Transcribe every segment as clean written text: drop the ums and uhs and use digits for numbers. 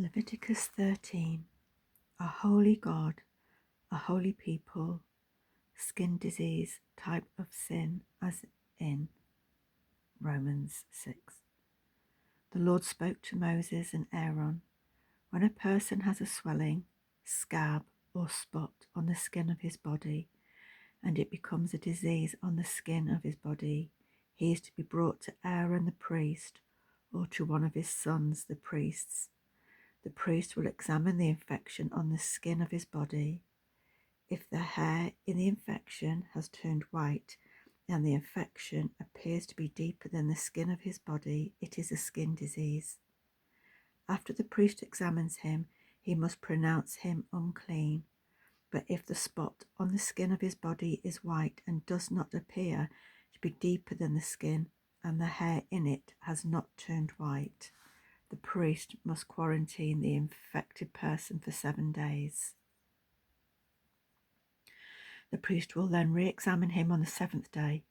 Leviticus 13. A holy God, a holy people, skin disease, type of sin, as in Romans 6. The Lord spoke to Moses and Aaron. When a person has a swelling, scab, or spot on the skin of his body, and it becomes a disease on the skin of his body, he is to be brought to Aaron the priest, or to one of his sons, the priests. The priest will examine the infection on the skin of his body. If the hair in the infection has turned white and the infection appears to be deeper than the skin of his body, it is a skin disease. After the priest examines him, he must pronounce him unclean. But if the spot on the skin of his body is white and does not appear to be deeper than the skin, and the hair in it has not turned white, the priest must quarantine the infected person for 7 days. The priest will then re-examine him on the 7th day.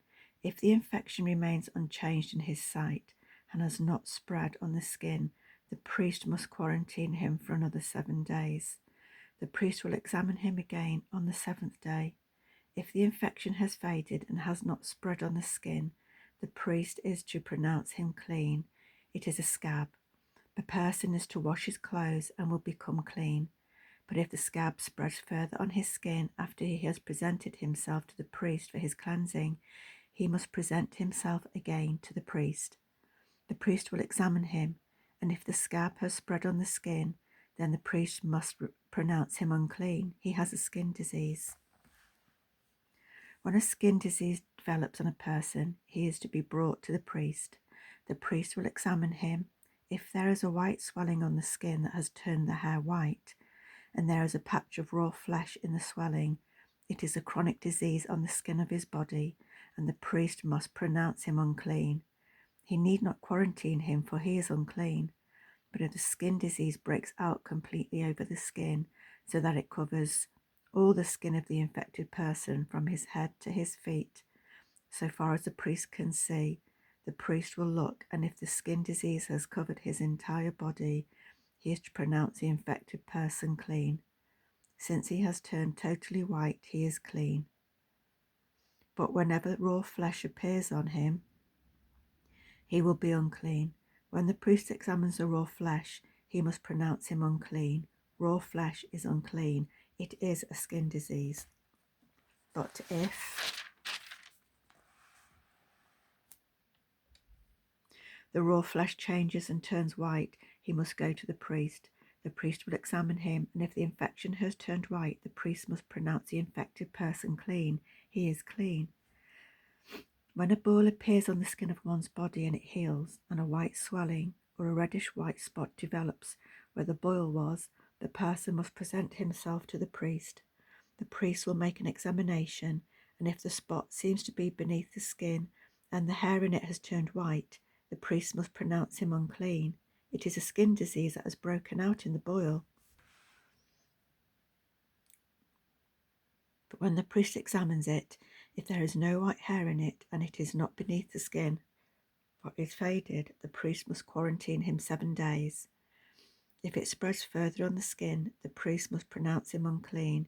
If the infection remains unchanged in his sight and has not spread on the skin, the priest must quarantine him for another 7 days. The priest will examine him again on the 7th day. If the infection has faded and has not spread on the skin, the priest is to pronounce him clean. It is a scab. The person is to wash his clothes and will become clean. But if the scab spreads further on his skin after he has presented himself to the priest for his cleansing, he must present himself again to the priest. The priest will examine him, and if the scab has spread on the skin, then the priest must pronounce him unclean. He has a skin disease. When a skin disease develops on a person, he is to be brought to the priest. The priest will examine him. If there is a white swelling on the skin that has turned the hair white, and there is a patch of raw flesh in the swelling, it is a chronic disease on the skin of his body, and the priest must pronounce him unclean. He need not quarantine him, for he is unclean. But if the skin disease breaks out completely over the skin, so that it covers all the skin of the infected person from his head to his feet, so far as the priest can see, the priest will look, and if the skin disease has covered his entire body, he is to pronounce the infected person clean. Since he has turned totally white, he is clean. But whenever raw flesh appears on him, he will be unclean. When the priest examines the raw flesh, he must pronounce him unclean. Raw flesh is unclean. It is a skin disease. But if the raw flesh changes and turns white, he must go to the priest. The priest will examine him, and if the infection has turned white, the priest must pronounce the infected person clean. He is clean. When a boil appears on the skin of one's body and it heals, and a white swelling or a reddish white spot develops where the boil was, the person must present himself to the priest. The priest will make an examination, and if the spot seems to be beneath the skin and the hair in it has turned white, the priest must pronounce him unclean. It is a skin disease that has broken out in the boil. But when the priest examines it, if there is no white hair in it and it is not beneath the skin, but is faded, the priest must quarantine him 7 days. If it spreads further on the skin, the priest must pronounce him unclean.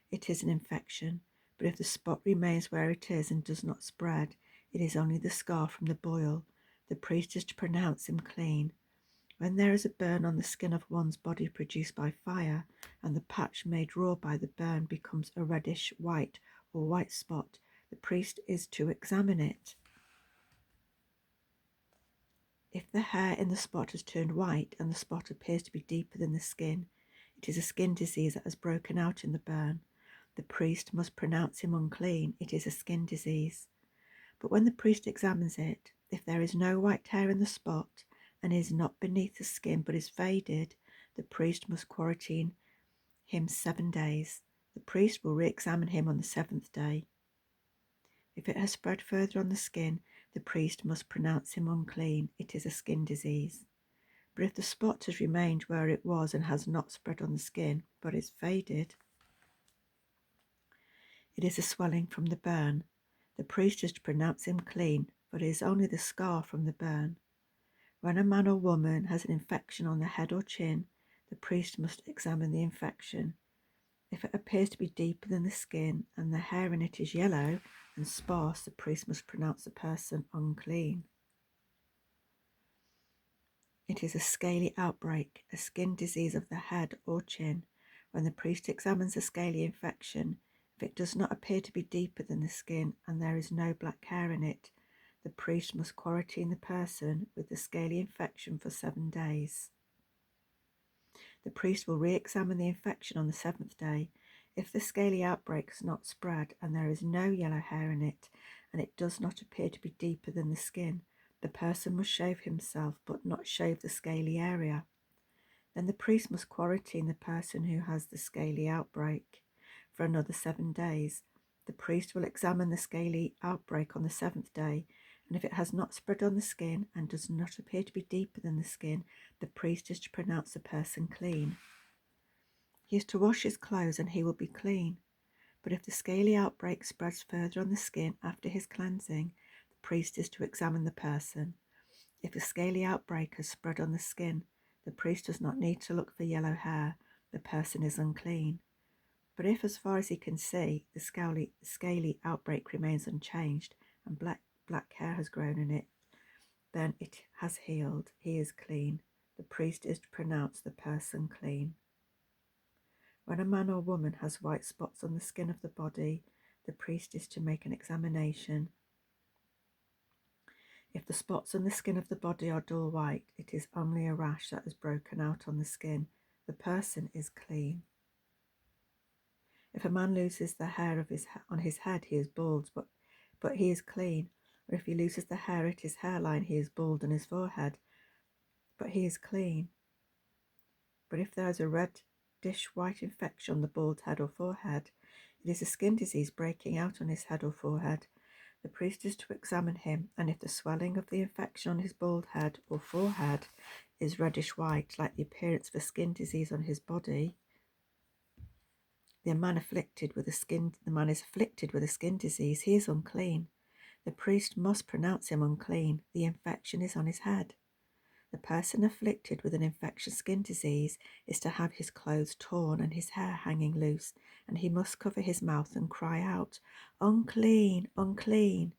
It is an infection, but if the spot remains where it is and does not spread, it is only the scar from the boil. The priest is to pronounce him clean. When there is a burn on the skin of one's body produced by fire, and the patch made raw by the burn becomes a reddish white or white spot, the priest is to examine it. If the hair in the spot has turned white and the spot appears to be deeper than the skin, it is a skin disease that has broken out in the burn. The priest must pronounce him unclean. It is a skin disease. But when the priest examines it, if there is no white hair in the spot and is not beneath the skin but is faded, the priest must quarantine him 7 days. The priest will re-examine him on the 7th day. If it has spread further on the skin, the priest must pronounce him unclean. It is a skin disease. But if the spot has remained where it was and has not spread on the skin, but is faded, it is a swelling from the burn. The priest is to pronounce him clean, but it is only the scar from the burn. When a man or woman has an infection on the head or chin, the priest must examine the infection. If it appears to be deeper than the skin and the hair in it is yellow and sparse, the priest must pronounce the person unclean. It is a scaly outbreak, a skin disease of the head or chin. When the priest examines a scaly infection, if it does not appear to be deeper than the skin and there is no black hair in it, the priest must quarantine the person with the scaly infection for 7 days. The priest will re-examine the infection on the 7th day. If the scaly outbreak has not spread and there is no yellow hair in it, and it does not appear to be deeper than the skin, the person must shave himself but not shave the scaly area. Then the priest must quarantine the person who has the scaly outbreak for another 7 days. The priest will examine the scaly outbreak on the 7th day, and if it has not spread on the skin and does not appear to be deeper than the skin, the priest is to pronounce the person clean. He is to wash his clothes and he will be clean. But if the scaly outbreak spreads further on the skin after his cleansing, the priest is to examine the person. If the scaly outbreak has spread on the skin, the priest does not need to look for yellow hair. The person is unclean. But if, as far as he can see, the scaly outbreak remains unchanged and black hair has grown in it, then it has healed. He is clean. The priest is to pronounce the person clean. When a man or woman has white spots on the skin of the body, the priest is to make an examination. If the spots on the skin of the body are dull white, it is only a rash that has broken out on the skin. The person is clean. If a man loses the hair on his head, he is bald, but he is clean. Or if he loses the hair at his hairline, he is bald on his forehead, but he is clean. But if there is a reddish white infection on the bald head or forehead, it is a skin disease breaking out on his head or forehead. The priest is to examine him, and if the swelling of the infection on his bald head or forehead is reddish white, like the appearance of a skin disease on his body, the man is afflicted with a skin disease. He is unclean. The priest must pronounce him unclean. The infection is on his head. The person afflicted with an infectious skin disease is to have his clothes torn and his hair hanging loose, and he must cover his mouth and cry out, "Unclean, unclean."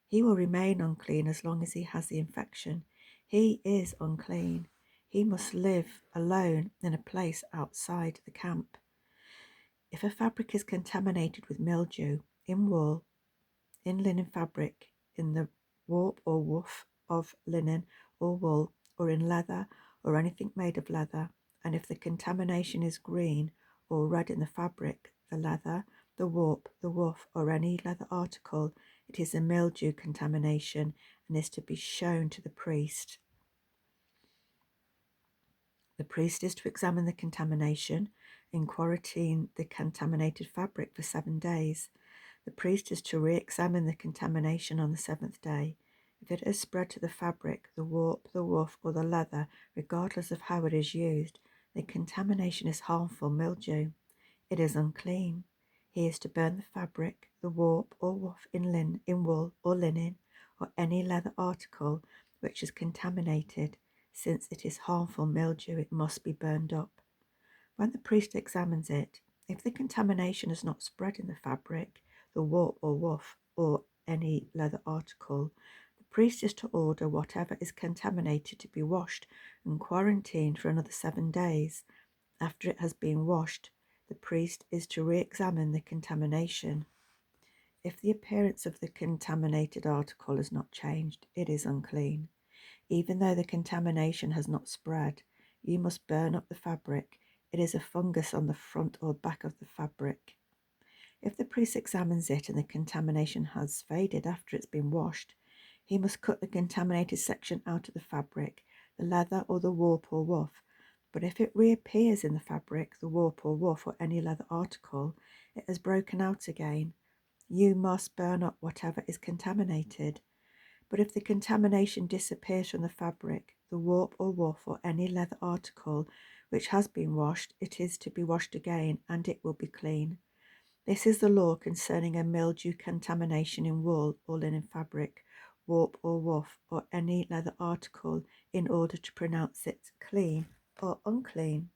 He will remain unclean as long as he has the infection. He is unclean. He must live alone in a place outside the camp. If a fabric is contaminated with mildew, in wool, in linen fabric, in the warp or woof of linen or wool, or in leather or anything made of leather, and if the contamination is green or red in the fabric, the leather, the warp, the woof, or any leather article, it is a mildew contamination and is to be shown to the priest. The priest is to examine the contamination and quarantine the contaminated fabric for 7 days. The priest is to re-examine the contamination on the 7th day. If it has spread to the fabric, the warp, the woof, or the leather, regardless of how it is used, the contamination is harmful mildew. It is unclean. He is to burn the fabric, the warp or woof in wool or linen, or any leather article which is contaminated. Since it is harmful mildew, it must be burned up. When the priest examines it, if the contamination has not spread in the fabric, the warp or woof, or any leather article, the priest is to order whatever is contaminated to be washed and quarantined for another 7 days. After it has been washed, the priest is to re-examine the contamination. If the appearance of the contaminated article has not changed, it is unclean. Even though the contamination has not spread, you must burn up the fabric. It is a fungus on the front or back of the fabric. If the priest examines it and the contamination has faded after it's been washed, he must cut the contaminated section out of the fabric, the leather or the warp or woof. But if it reappears in the fabric, the warp or woof, or any leather article, it has broken out again. You must burn up whatever is contaminated. But if the contamination disappears from the fabric, the warp or woof, or any leather article which has been washed, it is to be washed again, and it will be clean. This is the law concerning a mildew contamination in wool or linen fabric, warp or woof, or any leather article, in order to pronounce it clean or unclean.